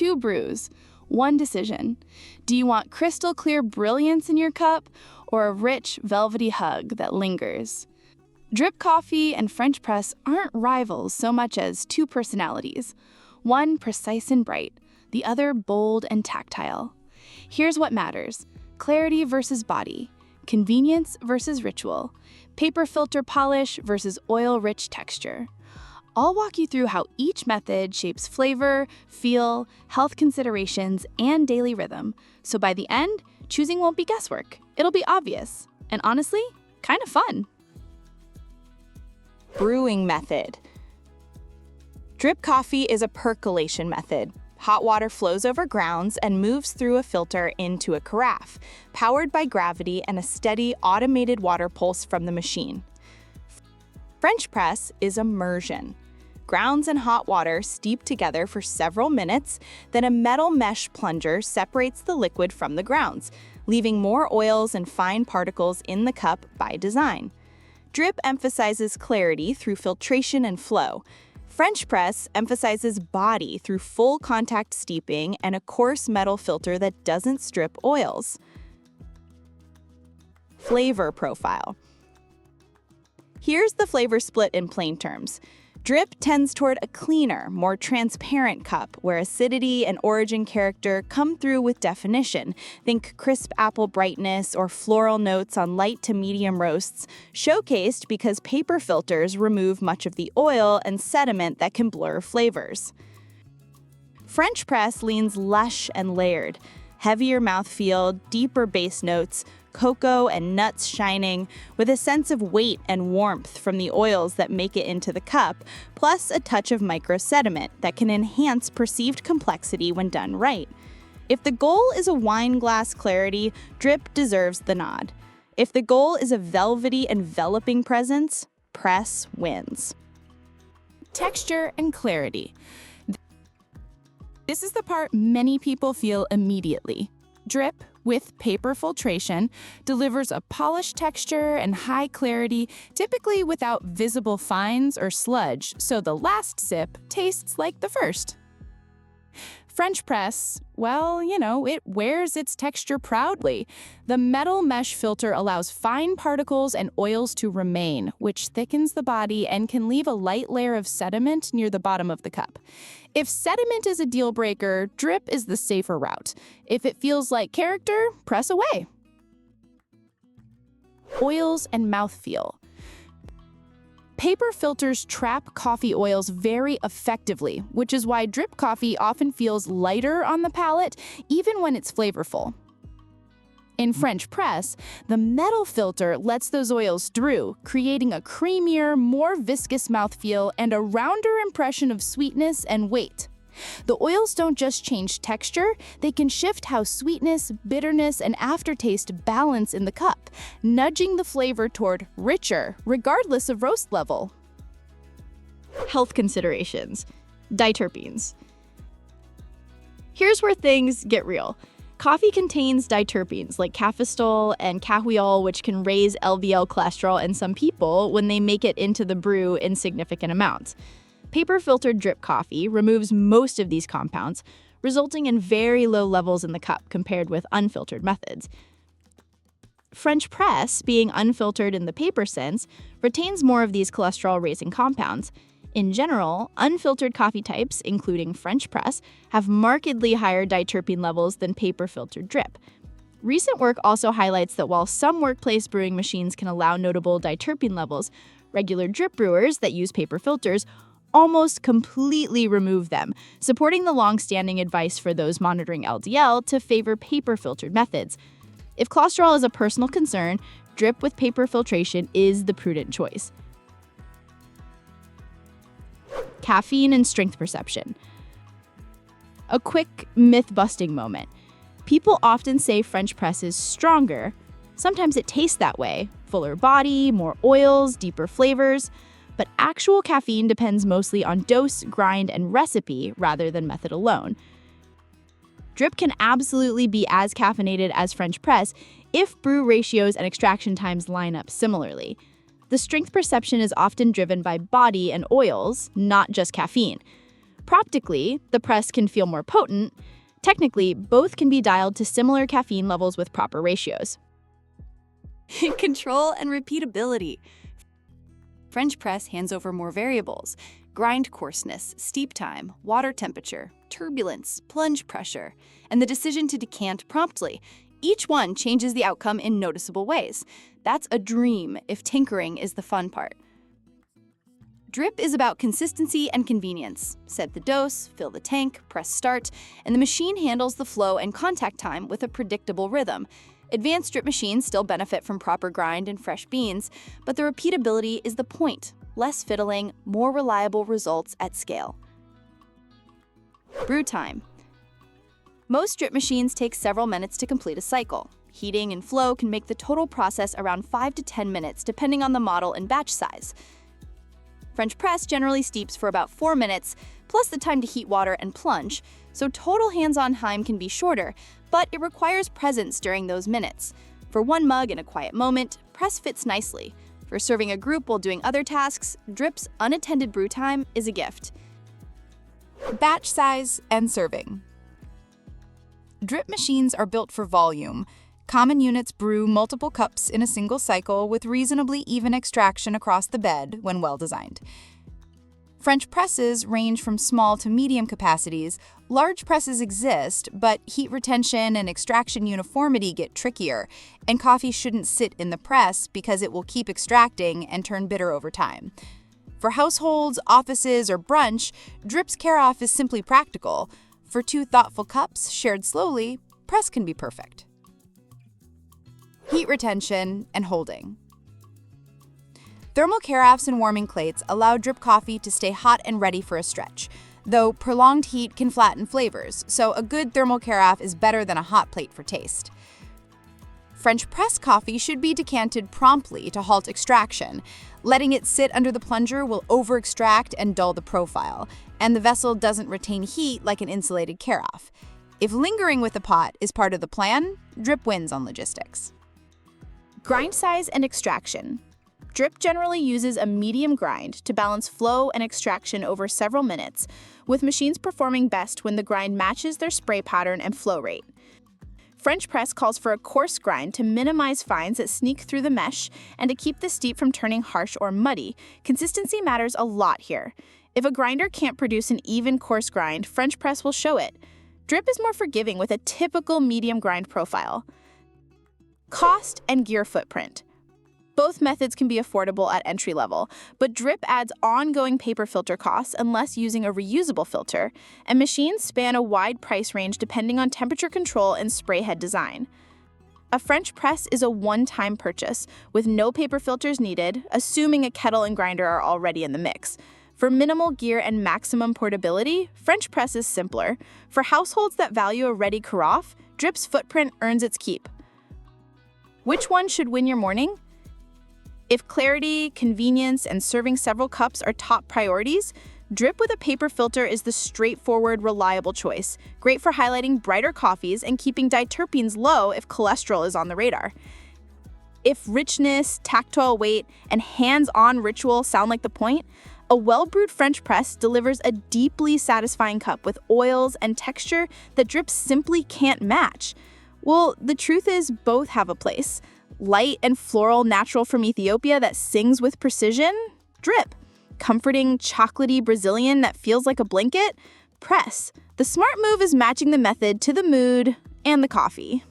2 brews, 1 decision. Do you want crystal clear brilliance in your cup or a rich, velvety hug that lingers? Drip coffee and French press aren't rivals so much as 2 personalities. One precise and bright, the other bold and tactile. Here's what matters: clarity versus body, convenience versus ritual, paper filter polish versus oil-rich texture. I'll walk you through how each method shapes flavor, feel, health considerations, and daily rhythm. So by the end, choosing won't be guesswork. It'll be obvious. And honestly, kind of fun. Brewing method. Drip coffee is a percolation method. Hot water flows over grounds and moves through a filter into a carafe, powered by gravity and a steady automated water pulse from the machine. French press is immersion. Grounds and hot water steep together for several minutes, then a metal mesh plunger separates the liquid from the grounds, leaving more oils and fine particles in the cup by design. Drip emphasizes clarity through filtration and flow. French press emphasizes body through full contact steeping and a coarse metal filter that doesn't strip oils. Flavor profile. Here's the flavor split in plain terms. Drip tends toward a cleaner, more transparent cup where acidity and origin character come through with definition. Think crisp apple brightness or floral notes on light to medium roasts, showcased because paper filters remove much of the oil and sediment that can blur flavors. French press leans lush and layered. Heavier mouthfeel, deeper base notes, cocoa and nuts shining, with a sense of weight and warmth from the oils that make it into the cup, plus a touch of microsediment that can enhance perceived complexity when done right. If the goal is a wine glass clarity, drip deserves the nod. If the goal is a velvety, enveloping presence, press wins. Texture and clarity. This is the part many people feel immediately. Drip, with paper filtration, delivers a polished texture and high clarity, typically without visible fines or sludge, so the last sip tastes like the first. French press, well, it wears its texture proudly. The metal mesh filter allows fine particles and oils to remain, which thickens the body and can leave a light layer of sediment near the bottom of the cup. If sediment is a deal breaker, drip is the safer route. If it feels like character, press away. Oils and mouthfeel. Paper filters trap coffee oils very effectively, which is why drip coffee often feels lighter on the palate, even when it's flavorful. In French press, the metal filter lets those oils through, creating a creamier, more viscous mouthfeel and a rounder impression of sweetness and weight. The oils don't just change texture, they can shift how sweetness, bitterness, and aftertaste balance in the cup, nudging the flavor toward richer, regardless of roast level. Health considerations. Diterpenes. Here's where things get real. Coffee contains diterpenes like cafestol and cahuiol, which can raise LDL cholesterol in some people when they make it into the brew in significant amounts. Paper-filtered drip coffee removes most of these compounds, resulting in very low levels in the cup compared with unfiltered methods. French press, being unfiltered in the paper sense, retains more of these cholesterol-raising compounds. In general, unfiltered coffee types, including French press, have markedly higher diterpene levels than paper-filtered drip. Recent work also highlights that while some workplace brewing machines can allow notable diterpene levels, regular drip brewers that use paper filters almost completely remove them, supporting the long-standing advice for those monitoring LDL to favor paper-filtered methods. If cholesterol is a personal concern, drip with paper filtration is the prudent choice. Caffeine and strength perception. A quick myth-busting moment. People often say French press is stronger. Sometimes it tastes that way, fuller body, more oils, deeper flavors. But actual caffeine depends mostly on dose, grind, and recipe rather than method alone. Drip can absolutely be as caffeinated as French press if brew ratios and extraction times line up similarly. The strength perception is often driven by body and oils, not just caffeine. Proptically, the press can feel more potent. Technically, both can be dialed to similar caffeine levels with proper ratios. Control and repeatability. French press hands over more variables: grind coarseness, steep time, water temperature, turbulence, plunge pressure, and the decision to decant promptly. Each one changes the outcome in noticeable ways. That's a dream if tinkering is the fun part. Drip is about consistency and convenience. Set the dose, fill the tank, press start, and the machine handles the flow and contact time with a predictable rhythm. Advanced drip machines still benefit from proper grind and fresh beans, but the repeatability is the point. Less fiddling, more reliable results at scale. Brew time. Most drip machines take several minutes to complete a cycle. Heating and flow can make the total process around 5 to 10 minutes depending on the model and batch size. French press generally steeps for about 4 minutes, plus the time to heat water and plunge, so total hands-on time can be shorter, but it requires presence during those minutes. For one mug in a quiet moment, press fits nicely. For serving a group while doing other tasks, drip's unattended brew time is a gift. Batch size and serving. Drip machines are built for volume. Common units brew multiple cups in a single cycle with reasonably even extraction across the bed when well designed. French presses range from small to medium capacities. Large presses exist, but heat retention and extraction uniformity get trickier, and coffee shouldn't sit in the press because it will keep extracting and turn bitter over time. For households, offices, or brunch, drip's care-off is simply practical. For 2 thoughtful cups shared slowly, press can be perfect. Heat retention and holding. Thermal carafes and warming plates allow drip coffee to stay hot and ready for a stretch, though prolonged heat can flatten flavors, so a good thermal carafe is better than a hot plate for taste. French press coffee should be decanted promptly to halt extraction. Letting it sit under the plunger will over-extract and dull the profile, and the vessel doesn't retain heat like an insulated carafe. If lingering with the pot is part of the plan, drip wins on logistics. Grind size and extraction. Drip generally uses a medium grind to balance flow and extraction over several minutes, with machines performing best when the grind matches their spray pattern and flow rate. French press calls for a coarse grind to minimize fines that sneak through the mesh and to keep the steep from turning harsh or muddy. Consistency matters a lot here. If a grinder can't produce an even coarse grind, French press will show it. Drip is more forgiving with a typical medium grind profile. Cost and gear footprint. Both methods can be affordable at entry level, but drip adds ongoing paper filter costs unless using a reusable filter, and machines span a wide price range depending on temperature control and spray head design. A French press is a one-time purchase, with no paper filters needed, assuming a kettle and grinder are already in the mix. For minimal gear and maximum portability, French press is simpler. For households that value a ready carafe, drip's footprint earns its keep. Which one should win your morning? If clarity, convenience, and serving several cups are top priorities, drip with a paper filter is the straightforward, reliable choice, great for highlighting brighter coffees and keeping diterpenes low if cholesterol is on the radar. If richness, tactile weight, and hands-on ritual sound like the point, a well-brewed French press delivers a deeply satisfying cup with oils and texture that drip simply can't match. Well, the truth is both have a place. Light and floral natural from Ethiopia that sings with precision? Drip. Comforting, chocolatey Brazilian that feels like a blanket? Press. The smart move is matching the method to the mood and the coffee.